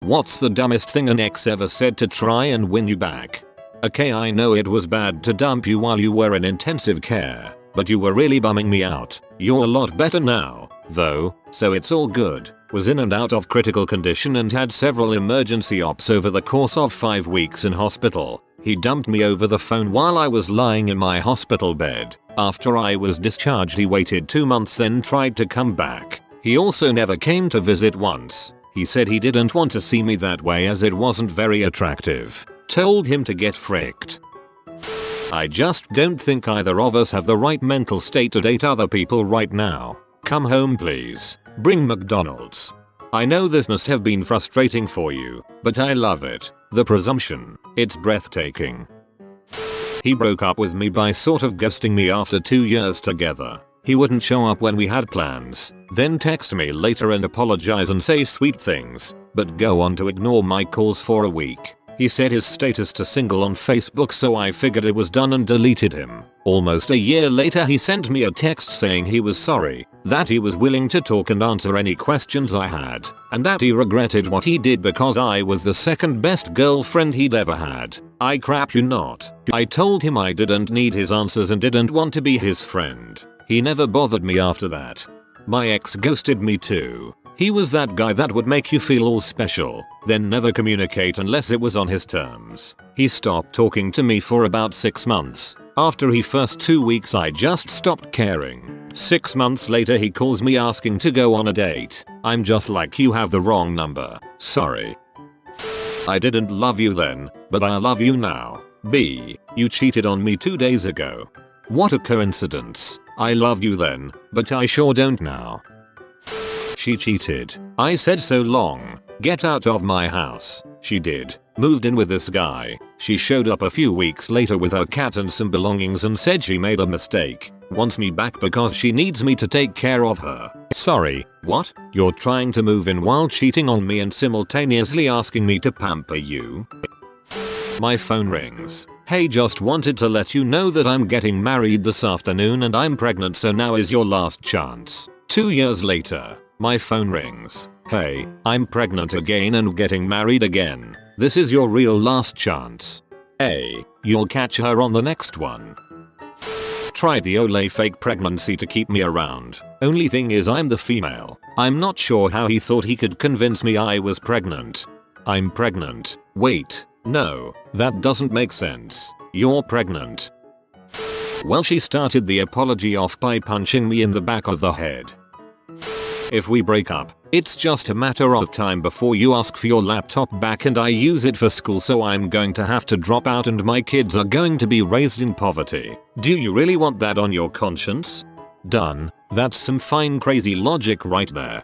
What's the dumbest thing an ex ever said to try and win you back? Okay, I know it was bad to dump you while you were in intensive care, but you were really bumming me out. You're a lot better now, though, so it's all good. Was in and out of critical condition and had several emergency ops over the course of 5 weeks in hospital. He dumped me over the phone while I was lying in my hospital bed. After I was discharged, he waited 2 months, then tried to come back. He also never came to visit once. He said he didn't want to see me that way as it wasn't very attractive. Told him to get fricked. I just don't think either of us have the right mental state to date other people right now. Come home please. Bring McDonald's. I know this must have been frustrating for you, but I love it. The presumption. It's breathtaking. He broke up with me by sort of ghosting me after 2 years together. He wouldn't show up when we had plans, then text me later and apologize and say sweet things, but go on to ignore my calls for a week. He set his status to single on Facebook, so I figured it was done and deleted him. Almost a year later he sent me a text saying he was sorry, that he was willing to talk and answer any questions I had, and that he regretted what he did because I was the second best girlfriend he'd ever had. I crap you not. I told him I didn't need his answers and didn't want to be his friend. He never bothered me after that. My ex ghosted me too. He was that guy that would make you feel all special, then never communicate unless it was on his terms. He stopped talking to me for about 6 months. After the first 2 weeks I just stopped caring. 6 months later he calls me asking to go on a date. I'm just like, you have the wrong number. Sorry. I didn't love you then, but I love you now. B. You cheated on me 2 days ago. What a coincidence. I loved you then, but I sure don't now. She cheated. I said so long. Get out of my house. She did. Moved in with this guy. She showed up a few weeks later with her cat and some belongings and said she made a mistake. Wants me back because she needs me to take care of her. Sorry, what? You're trying to move in while cheating on me and simultaneously asking me to pamper you? My phone rings. Hey, just wanted to let you know that I'm getting married this afternoon and I'm pregnant, so now is your last chance. 2 years later. My phone rings. Hey, I'm pregnant again and getting married again. This is your real last chance. A. You'll catch her on the next one. Tried the Olay fake pregnancy to keep me around. Only thing is I'm the female. I'm not sure how he thought he could convince me I was pregnant. I'm pregnant. Wait, no, that doesn't make sense. You're pregnant. Well, she started the apology off by punching me in the back of the head. If we break up, it's just a matter of time before you ask for your laptop back, and I use it for school, so I'm going to have to drop out and my kids are going to be raised in poverty. Do you really want that on your conscience? Done. That's some fine crazy logic right there.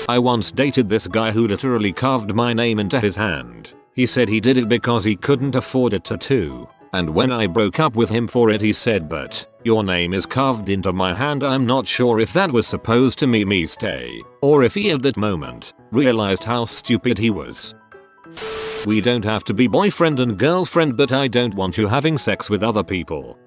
I once dated this guy who literally carved my name into his hand. He said he did it because he couldn't afford a tattoo. And when I broke up with him for it, he said, but your name is carved into my hand. I'm not sure if that was supposed to mean me stay, or if he at that moment realized how stupid he was. We don't have to be boyfriend and girlfriend, but I don't want you having sex with other people.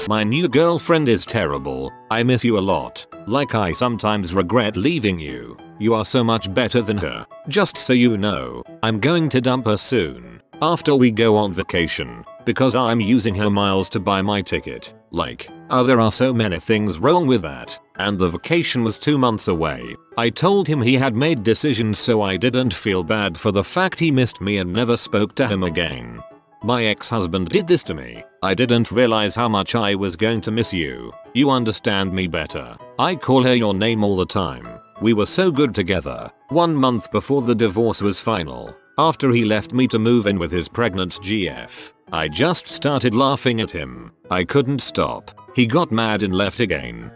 My new girlfriend is terrible. I miss you a lot. Like, I sometimes regret leaving you. You are so much better than her. Just so you know, I'm going to dump her soon. After we go on vacation, because I'm using her miles to buy my ticket. Like, there are so many things wrong with that. And the vacation was 2 months away. I told him he had made decisions, so I didn't feel bad for the fact he missed me and never spoke to him again. My ex-husband did this to me. I didn't realize how much I was going to miss you. You understand me better. I call her your name all the time. We were so good together. 1 month before the divorce was final. After he left me to move in with his pregnant GF, I just started laughing at him. I couldn't stop. He got mad and left again.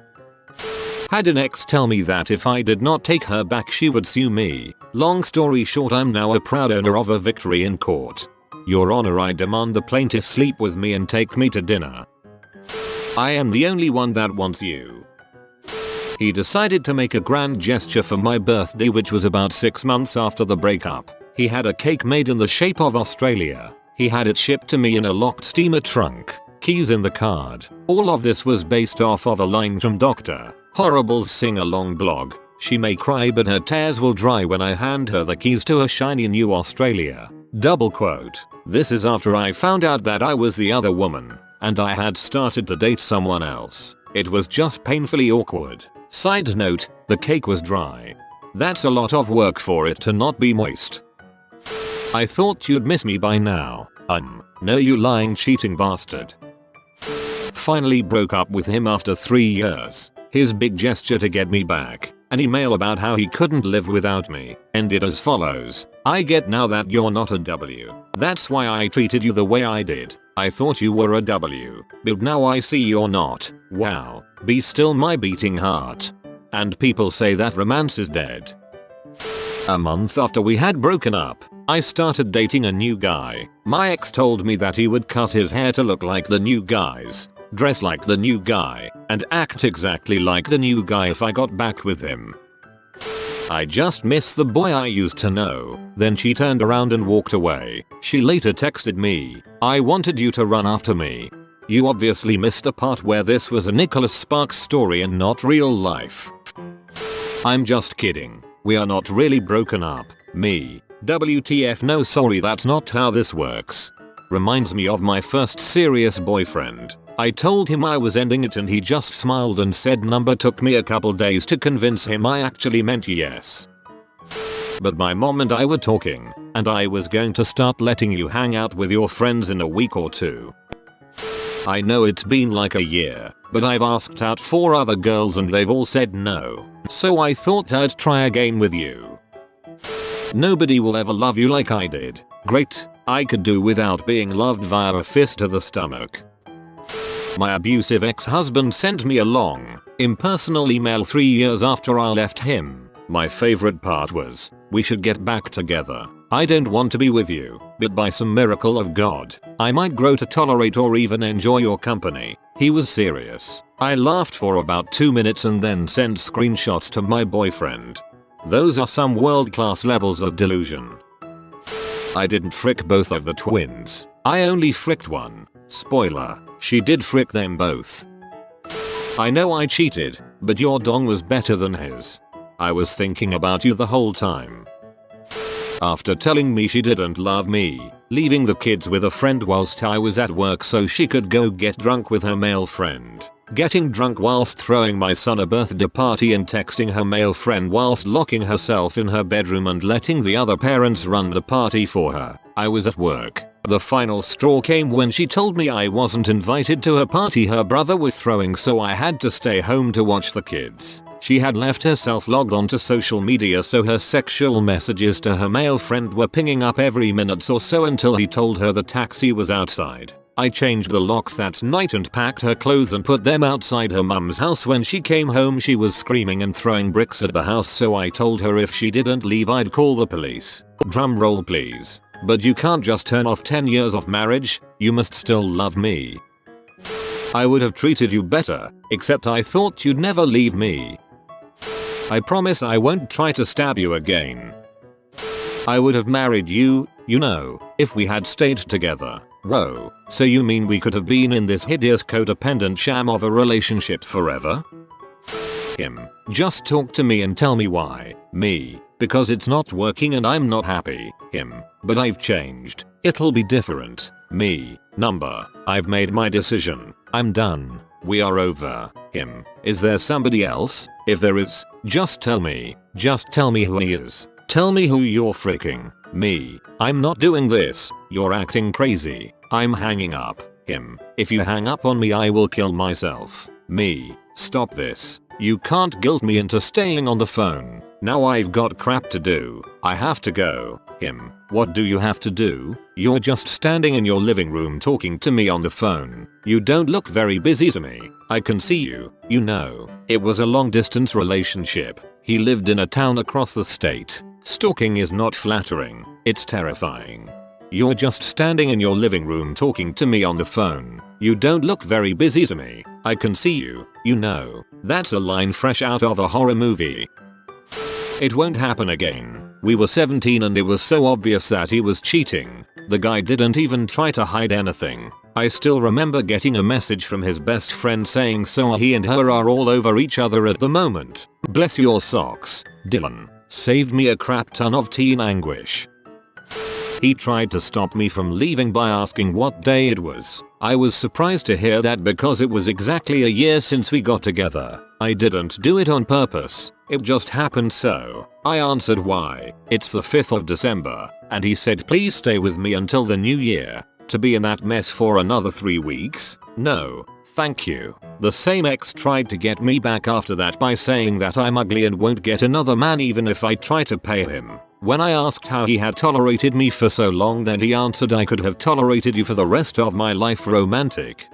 Had an ex tell me that if I did not take her back she would sue me. Long story short, I'm now a proud owner of a victory in court. Your Honor, I demand the plaintiff sleep with me and take me to dinner. I am the only one that wants you. He decided to make a grand gesture for my birthday, which was about 6 months after the breakup. He had a cake made in the shape of Australia. He had it shipped to me in a locked steamer trunk. Keys in the card. All of this was based off of a line from Dr. Horrible's sing-along blog. She may cry but her tears will dry when I hand her the keys to her shiny new Australia. Double quote. This is after I found out that I was the other woman and I had started to date someone else. It was just painfully awkward. Side note, the cake was dry. That's a lot of work for it to not be moist. I thought you'd miss me by now. No, you lying cheating bastard. Finally broke up with him after 3 years. His big gesture to get me back, an email about how he couldn't live without me, ended as follows. I get now that you're not a W. That's why I treated you the way I did. I thought you were a W, but now I see you're not. Wow. Be still my beating heart. And people say that romance is dead. A month after we had broken up, I started dating a new guy. My ex told me that he would cut his hair to look like the new guy's, dress like the new guy, and act exactly like the new guy if I got back with him. I just miss the boy I used to know. Then she turned around and walked away. She later texted me, I wanted you to run after me. You obviously missed the part where this was a Nicholas Sparks story and not real life. I'm just kidding. We are not really broken up. Me. WTF, no, sorry, that's not how this works. Reminds me of my first serious boyfriend. I told him I was ending it and he just smiled and said number. Took me a couple days to convince him I actually meant yes. But my mom and I were talking, and I was going to start letting you hang out with your friends in a week or two. I know it's been like a year, but I've asked out 4 other girls and they've all said no. So I thought I'd try again with you. Nobody will ever love you like I did. Great, I could do without being loved via a fist to the stomach. My abusive ex-husband sent me a long, impersonal email 3 years after I left him. My favorite part was, we should get back together. I don't want to be with you, but by some miracle of God, I might grow to tolerate or even enjoy your company. He was serious. I laughed for about 2 minutes and then sent screenshots to my boyfriend. Those are some world-class levels of delusion. I didn't frick both of the twins. I only fricked one. Spoiler, she did frick them both. I know I cheated, but your dong was better than his. I was thinking about you the whole time. After telling me she didn't love me, leaving the kids with a friend whilst I was at work so she could go get drunk with her male friend, getting drunk whilst throwing my son a birthday party and texting her male friend whilst locking herself in her bedroom and letting the other parents run the party for her. I was at work. The final straw came when she told me I wasn't invited to her party her brother was throwing, so I had to stay home to watch the kids. She had left herself logged onto social media, so her sexual messages to her male friend were pinging up every minute or so until he told her the taxi was outside. I changed the locks that night and packed her clothes and put them outside her mum's house. When she came home she was screaming and throwing bricks at the house, so I told her if she didn't leave I'd call the police. Drum roll please. But you can't just turn off 10 years of marriage, you must still love me. I would have treated you better, except I thought you'd never leave me. I promise I won't try to stab you again. I would have married you, you know, if we had stayed together. Whoa, so you mean we could have been in this hideous codependent sham of a relationship forever? Him. Just talk to me and tell me why. Me. Because it's not working and I'm not happy. Him. But I've changed. It'll be different. Me. Number. I've made my decision. I'm done. We are over. Him. Is there somebody else? If there is, just tell me. Just tell me who he is. Tell me who you're freaking. Me. I'm not doing this. You're acting crazy. I'm hanging up. Him. If you hang up on me I will kill myself. Me. Stop this. You can't guilt me into staying on the phone. Now I've got crap to do. I have to go. Him. What do you have to do? You're just standing in your living room talking to me on the phone. You don't look very busy to me. I can see you. You know. It was a long distance relationship. He lived in a town across the state. Stalking is not flattering. It's terrifying. You're just standing in your living room talking to me on the phone. You don't look very busy to me. I can see you. You know. That's a line fresh out of a horror movie. It won't happen again. We were 17 and it was so obvious that he was cheating. The guy didn't even try to hide anything. I still remember getting a message from his best friend saying so he and her are all over each other at the moment. Bless your socks, Dylan. Saved me a crap ton of teen anguish. He tried to stop me from leaving by asking what day it was. I was surprised to hear that because it was exactly a year since we got together. I didn't do it on purpose. It just happened so. I answered why. It's the 5th of December. And he said please stay with me until the new year. To be in that mess for another 3 weeks? No. Thank you. The same ex tried to get me back after that by saying that I'm ugly and won't get another man even if I try to pay him. When I asked how he had tolerated me for so long, then he answered I could have tolerated you for the rest of my life. Romantic.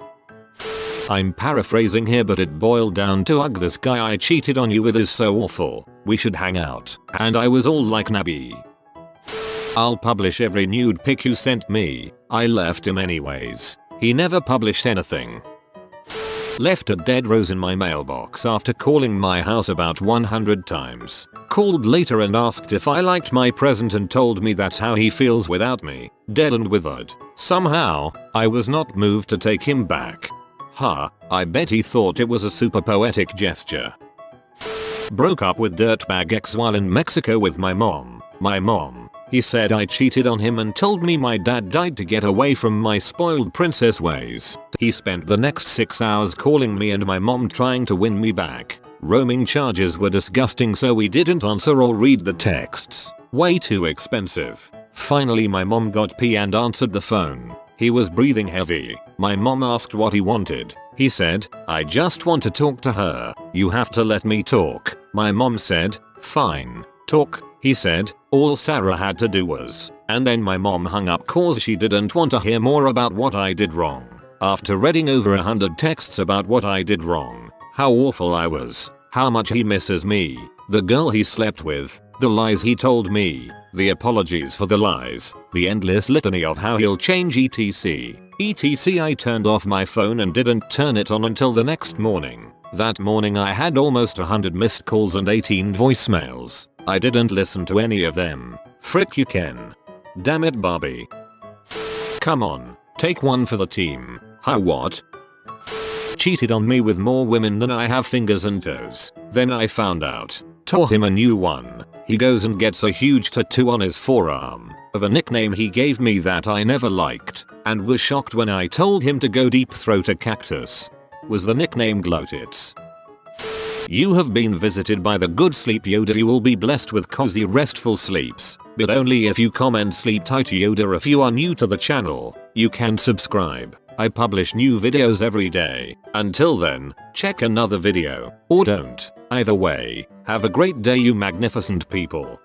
I'm paraphrasing here, but it boiled down to ugh, this guy I cheated on you with is so awful. We should hang out. And I was all like Nabby. I'll publish every nude pic you sent me. I left him anyways. He never published anything. Left a dead rose in my mailbox after calling my house about 100 times. Called later and asked if I liked my present and told me that's how he feels without me. Dead and withered. Somehow, I was not moved to take him back. I bet he thought it was a super poetic gesture. Broke up with dirtbag ex while in Mexico with my mom. He said I cheated on him and told me my dad died to get away from my spoiled princess ways. He spent the next 6 hours calling me and my mom trying to win me back. Roaming charges were disgusting, so we didn't answer or read the texts. Way too expensive. Finally my mom got pee and answered the phone. He was breathing heavy. My mom asked what he wanted. He said, I just want to talk to her. You have to let me talk. My mom said, fine. Talk. He said, all Sarah had to do was. And then my mom hung up cause she didn't want to hear more about what I did wrong. After reading over 100 texts about what I did wrong, how awful I was, how much he misses me, the girl he slept with, the lies he told me, the apologies for the lies, the endless litany of how he'll change etc. I turned off my phone and didn't turn it on until the next morning. That morning I had almost 100 missed calls and 18 voicemails. I didn't listen to any of them. Frick you Ken. Damn it Barbie. Come on, take one for the team. How what? Cheated on me with more women than I have fingers and toes. Then I found out. Tore him a new one. He goes and gets a huge tattoo on his forearm of a nickname he gave me that I never liked, and was shocked when I told him to go deep throat a cactus. Was the nickname Glowtits. You have been visited by the good sleep Yoda. You will be blessed with cozy restful sleeps, but only if you comment sleep tight Yoda. If you are new to the channel, you can subscribe. I publish new videos every day. Until then, check another video, or don't. Either way, have a great day you magnificent people.